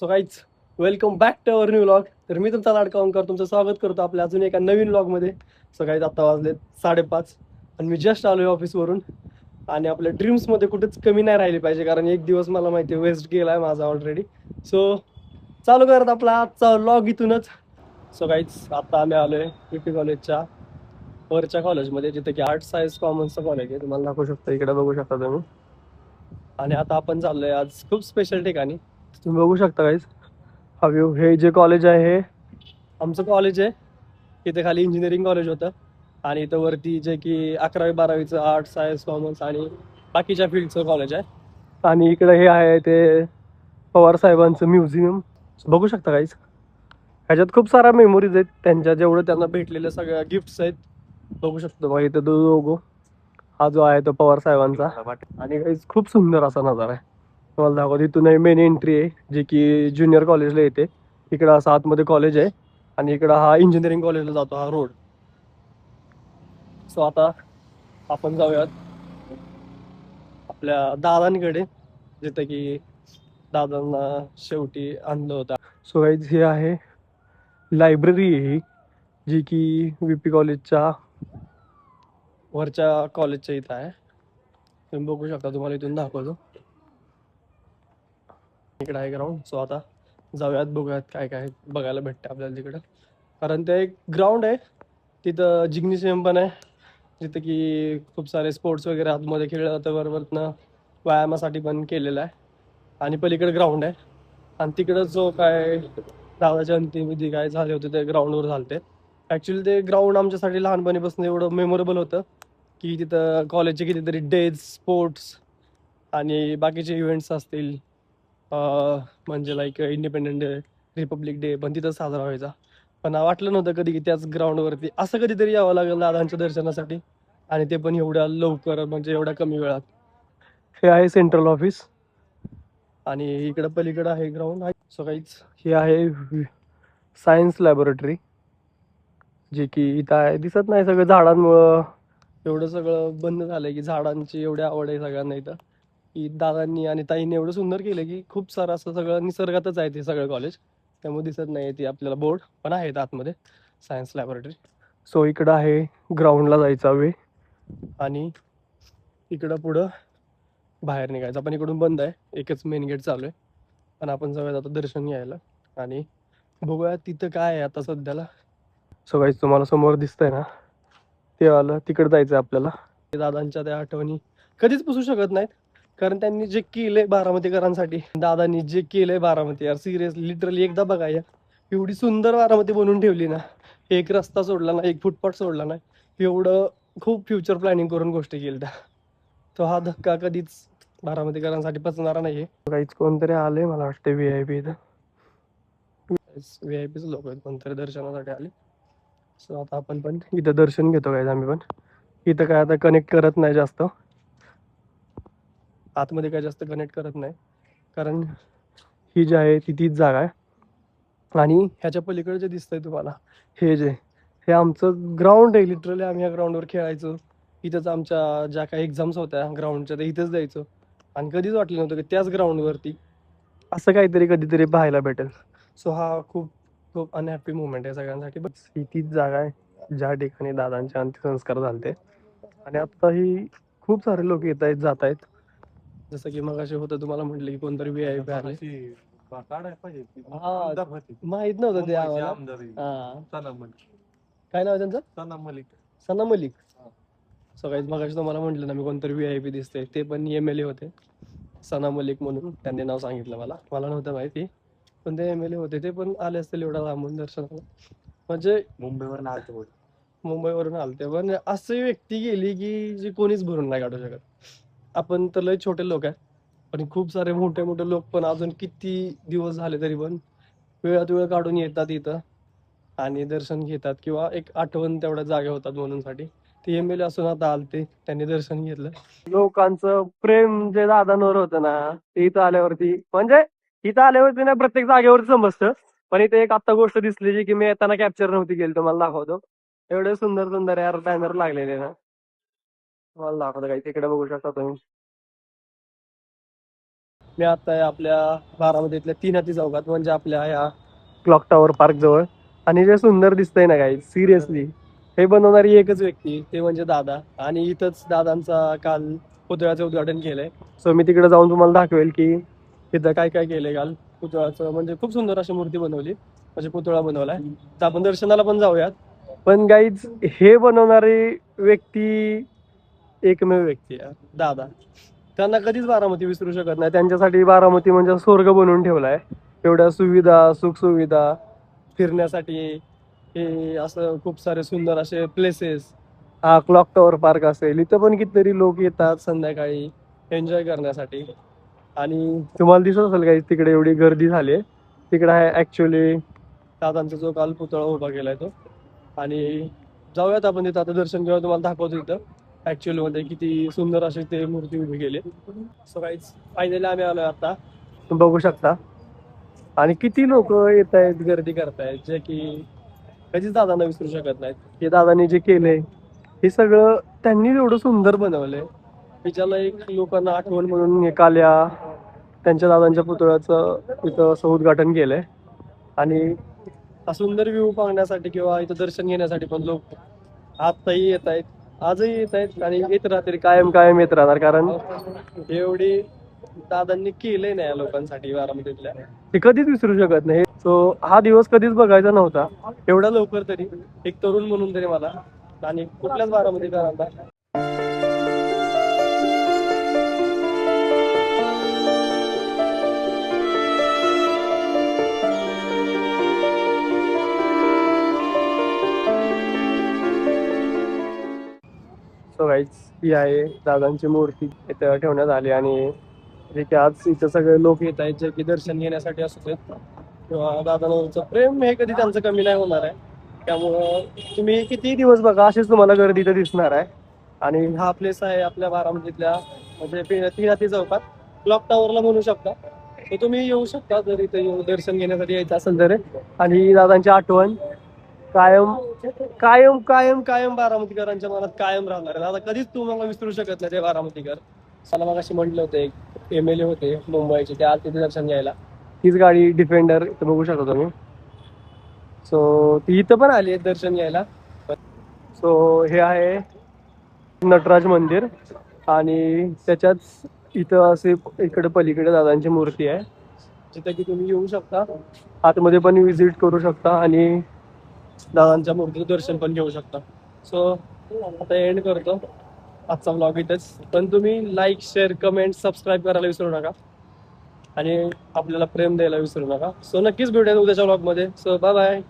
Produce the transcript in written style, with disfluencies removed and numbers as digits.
So guys welcome back to our new vlog. तर मी तुमचा लाडका ओंकार तुमचं स्वागत करतो आपल्या अजून एका नवीन व्लॉगमध्ये. सो गाईज आता वाजले 5:30 आणि मी जस्ट आलो आहे ऑफिसवरून. आणि आपल्या ड्रीम्समध्ये कुठेच कमी नाही राहिली पाहिजे, कारण एक दिवस मला माहिती आहे वेस्ट गेला आहे माझा ऑलरेडी. सो चालू करत आपला आजचा व्लॉग इथूनच. सो गाईज आता आम्ही आलो आहे पी कॉलेजच्या वरच्या कॉलेजमध्ये, जिथे की आर्ट सायन्स कॉमर्सचं कॉलेज आहे. तुम्हाला दाखवू शकता, इकडे बघू शकता तुम्ही. आणि आता आपण चाललोय आज खूप स्पेशल ठिकाणी. तुम्ही बघू शकता गाईज हा व्ह्यू. हे जे कॉलेज आहे हे आमचं कॉलेज आहे. इथे खाली इंजिनिअरिंग कॉलेज होतं आणि इथं वरती जे की 11वी 12वीचं आर्ट सायन्स कॉमर्स आणि बाकीच्या फील्डचं कॉलेज आहे. आणि इकडे हे आहे ते पवार साहेबांचं म्युझियम. बघू शकता काहीच, ह्याच्यात खूप साऱ्या मेमोरीज आहेत त्यांच्या, जेवढं त्यांना भेटलेल्या सगळ्या गिफ्ट्स आहेत. बघू शकतो बघा इथं तो लोगो, हा जो आहे तो पवार साहेबांचा. आणि काहीच खूप सुंदर असा नजारा आहे. तुम्हाला दाखवतो, इथून मेन एंट्री आहे जे की ज्युनियर कॉलेजला येते. इकडं असं आतमध्ये कॉलेज आहे आणि इकडं हा इंजिनिअरिंग कॉलेजला जातो हा रोड. सो आता आपण जाऊयात आपल्या दादांकडे, जिथे की दादांना शेवटी आणलं होतं. सो गाईज हे आहे लायब्ररी आहे ही, जी की व्ही पी कॉलेजच्या वरच्या कॉलेजच्या इथं आहे. तुम्ही बघू शकता, तुम्हाला इथून दाखवतो. इकडे आहे ग्राउंड. सो आता जाऊयात, बघूयात काय काय बघायला भेटतं आपल्याला तिकडं. कारण ते एक ग्राउंड आहे, तिथं जिग्नेशियम पण आहे, जिथं की खूप सारे स्पोर्ट्स वगैरे आतमध्ये खेळलं जातं. बरोबरनं व्यायामासाठी पण केलेलं आहे. आणि पलीकडे ग्राउंड आहे. आणि तिकडं जो काय दादाच्या अंतिमविधी काय झाले होते ते ग्राउंडवर झालते. ॲक्च्युली ते ग्राउंड आमच्यासाठी लहानपणीपासून एवढं मेमोरेबल होतं की तिथं कॉलेजचे कितीतरी डेज, स्पोर्ट्स आणि बाकीचे इव्हेंट्स असतील, म्हणजे like independence day, Republic day पण तिथं साजरा व्हायचा. पण वाटलं नव्हतं कधी की त्याच ग्राउंडवरती असं कधीतरी यावं लागेल दादांच्या दर्शनासाठी, आणि ते पण एवढ्या लवकर, म्हणजे एवढ्या कमी वेळात. हे आहे सेंट्रल ऑफिस आणि इकडं पलीकडं आहे ग्राउंड. सो काहीच हे आहे सायन्स लॅबोरेटरी, जे की इथं आहे. दिसत नाही सगळं झाडांमुळं एवढं सगळं बंद झालंय, की झाडांची एवढी आवड आहे सगळ्यांना इथं, की दादांनी आणि ताईंनी एवढं सुंदर केलं की खूप सारं असं सगळं निसर्गातच आहे ते सगळं कॉलेज. त्यामुळे दिसत नाही ती आपल्याला बोर्ड पण आहेत आतमध्ये सायन्स लॅबोरेटरी. सो इकडं आहे ग्राउंडला जायचा वे आणि इकडं पुढं बाहेर निघायचं. पण इकडून बंद आहे, एकच मेन गेट चालू आहे. पण आपण जाऊयात आता दर्शन घ्यायला आणि बघूया तिथं काय आहे आता सध्याला. सो गाईज तुम्हाला समोर दिसतंय ना, ते आलं तिकडे जायचं आपल्याला. दादांच्या त्या आठवणी कधीच पुसू शकत नाहीत, कारण त्यांनी जे केलंय बारामतीकरांसाठी, दादांनी जे केलंय बारामती, यार सिरियसली लिटरली एकदा बघा या, एवढी सुंदर बारामती बनवून ठेवली ना. एक रस्ता सोडला ना, एक फुटपाथ सोडला ना, एवढं खूप फ्युचर प्लॅनिंग करून गोष्टी केल्या त्या. तो हा धक्का कधीच बारामतीकरांसाठी पचणारा नाहीये. काहीच कोणतरी आले मला वाटते व्ही आय पी, इथं व्ही आय पीच लोक आहेत, कोणतरी दर्शनासाठी आले. सो आता आपण पण इथं दर्शन घेतो काय. आम्ही पण इथं काय आता कनेक्ट करत नाही जास्त, आतमध्ये काय जास्त कनेक्ट करत नाही, कारण ही जी आहे ती तीच जागा आहे. आणि ह्याच्या पलीकडे जे दिसतंय तुम्हाला, हे जे हे आमचं ग्राउंड आहे. लिटरली आम्ही या ग्राउंडवर खेळायचो. इथंच आमच्या ज्या काही एक्झाम्स होत्या ग्राउंडच्या, ते इथंच द्यायचो. आणि कधीच वाटलं नव्हतं की त्याच ग्राउंडवरती असं काहीतरी कधीतरी पाहायला भेटेल. सो हा खूप खूप अनहॅपी मुवमेंट आहे सगळ्यांसाठी. बस ही तीच जागा आहे ज्या ठिकाणी दादांचे अंत्यसंस्कार झाले. आणि आता ही खूप सारे लोक येत आहेत जात आहेत. जसं की मग असे होतं, तुम्हाला म्हटलं की कोणतरी व्ही आय पी आले. हा माहित नव्हतं ते आम्हाला. हा काय नाव आहे त्यांचं? सना मलिक. सगळ्यात मगाशी तुम्हाला म्हटलं ना मी, कोणतरी व्ही आय पी दिसते, ते पण MLA होते. सना मलिक म्हणून त्यांनी नाव सांगितलं मला, मला नव्हतं माहिती. पण ते MLA होते, ते पण आले असतील एवढा लांबून दर्शनाला. म्हणजे मुंबईवरून आलते, पण अशी व्यक्ती गेली की जी कोणीच भरून नाही काढू शकत. आपण तर लय छोटे लोक आहे, पण खूप सारे मोठे मोठे लोक पण अजून किती दिवस झाले तरी पण वेळात वेळ काढून येतात इथं आणि दर्शन घेतात, किंवा एक आठवण तेवढ्या जागे होतात म्हणून साठी. ते MLA असून आता आलते, त्यांनी दर्शन घेतलं. लोकांचं प्रेम जे दादांवर होतं ना, ते इथं आल्यावरती, म्हणजे इथं आल्यावरती ना प्रत्येक जागेवर समजतं. पण इथे एक आता गोष्ट दिसली जी की मी येताना कॅप्चर नव्हती केली, तुम्हाला दाखवतो. एवढे सुंदर सुंदर यार बॅनर लागलेले ना, तुम्हाला दाखवतो. काही तिकडे बघू शकता तुम्ही. मी आता आहे आपल्या बारामतीतल्या 3 हाती चौकात, म्हणजे आपल्या ह्या क्लॉक टॉवर पार्क जवळ. आणि जे सुंदर दिसतंय ना काही, सिरियसली हे बनवणारी एकच व्यक्ती, ते म्हणजे दादा. आणि इथंच दादांचा काल पुतळ्याचं उद्घाटन केलंय. सो मी तिकडे जाऊन तुम्हाला दाखवेल की तिथं काय काय केलंय काल पुतळ्याचं. म्हणजे खूप सुंदर अशी मूर्ती बनवली, म्हणजे पुतळा बनवलाय. तर आपण दर्शनाला पण जाऊयात. पण गाईज, हे बनवणारी व्यक्ती एकमेव व्यक्ती आहे दादा. त्यांना कधीच बारामती विसरू शकत नाही. त्यांच्यासाठी बारामती म्हणजे स्वर्ग बनवून ठेवलाय. एवढ्या सुविधा, सुखसुविधा, फिरण्यासाठी हे असं खूप सारे सुंदर असे प्लेसेस. हा क्लॉक टॉवर पार्क असेल, इथं पण कितीतरी लोक येतात संध्याकाळी एन्जॉय करण्यासाठी. आणि तुम्हाला दिसत असेल काही तिकडे एवढी गर्दी झाली आहे. तिकडे आहे ऍक्च्युली दादांचा जो काल पुतळा उभा केलाय तो. आणि जाऊयात आपण तिथं, आता दर्शन घेऊया, तुम्हाला दाखवतो तिथं ऍक्च्युअल मध्ये किती सुंदर अशी ते मूर्ती उभी केली. सो गाईज, फायनली आम्ही आलोय आता, तुम्ही बघू शकता. आणि किती लोक येत आहेत, गर्दी करतायत, जे की कधीच दादांना विसरू शकत नाहीत. हे दादांनी जे केलंय हे सगळं त्यांनी एवढं सुंदर बनवलंय की ज्याला एक लोकांना आठवण म्हणून हे काल या त्यांच्या दादांच्या पुतळ्याचं इथं असं उद्घाटन केलंय. आणि हा सुंदर व्ह्यू पाहण्यासाठी किंवा इथं दर्शन घेण्यासाठी पण लोक आताही येत आहेत, आजही येत आहेत आणि येत राहतील, कायम कायम येत राहणार. कारण एवढी दादांनी केलंय ना या लोकांसाठी बारामतीतल्या, ते कधीच विसरू शकत नाही. सो हा दिवस कधीच बघायचा नव्हता एवढ्या लवकर तरी, एक तरुण म्हणून तरी मला आणि कुठल्याच बारामतीकरांना. सो गाईज, ही आहे दादांची मूर्ती इथं ठेवण्यात आली. आणि जे की आज इथं सगळे लोक येत आहेत, जे की दर्शन घेण्यासाठी असू देत किंवा दादांचं प्रेम हे कधी त्यांचं कमी नाही होणार आहे. त्यामुळं तुम्ही किती दिवस बघा अशीच तुम्हाला गर्दी इथं दिसणार आहे. आणि हा प्लेस आहे आपल्या बारामतीतल्या, म्हणजे 3 हाती चौकात क्लॉक टॉवरला म्हणू शकता. तर तुम्ही येऊ शकता जर इथं दर्शन घेण्यासाठी यायचं असेल तर. आणि दादांची आठवण कायम कायम कायम कायम बारामतीकरांच्या मनात कायम राहणार आहे. दादा कधीच तुम्हाला विसरू शकत नाही ते बारामतीकर. मला मग अशी म्हटलं होतं, एक MLA होते मुंबईचे, ते आज तिथे दर्शन घ्यायला. तीच गाडी डिफेंडर इथं बघू शकता तुम्ही. सो ती इथं पण आली आहे दर्शन घ्यायला. सो हे आहे नटराज मंदिर. आणि त्याच्याच इथं असे इकडे पलीकडे दादांची मूर्ती आहे, जिथे की तुम्ही येऊ शकता, आतमध्ये पण विजिट करू शकता आणि दादांच्या मूर्तीचं दर्शन पण घेऊ शकता. सो आता एंड करतो आजचा व्लॉग इथेच. पण तुम्ही लाईक, शेअर, कमेंट, सबस्क्राईब करायला विसरू नका आणि आपल्याला प्रेम द्यायला विसरू नका. सो नक्कीच भेटूया उद्याच्या व्लॉगमध्ये. So bye bye.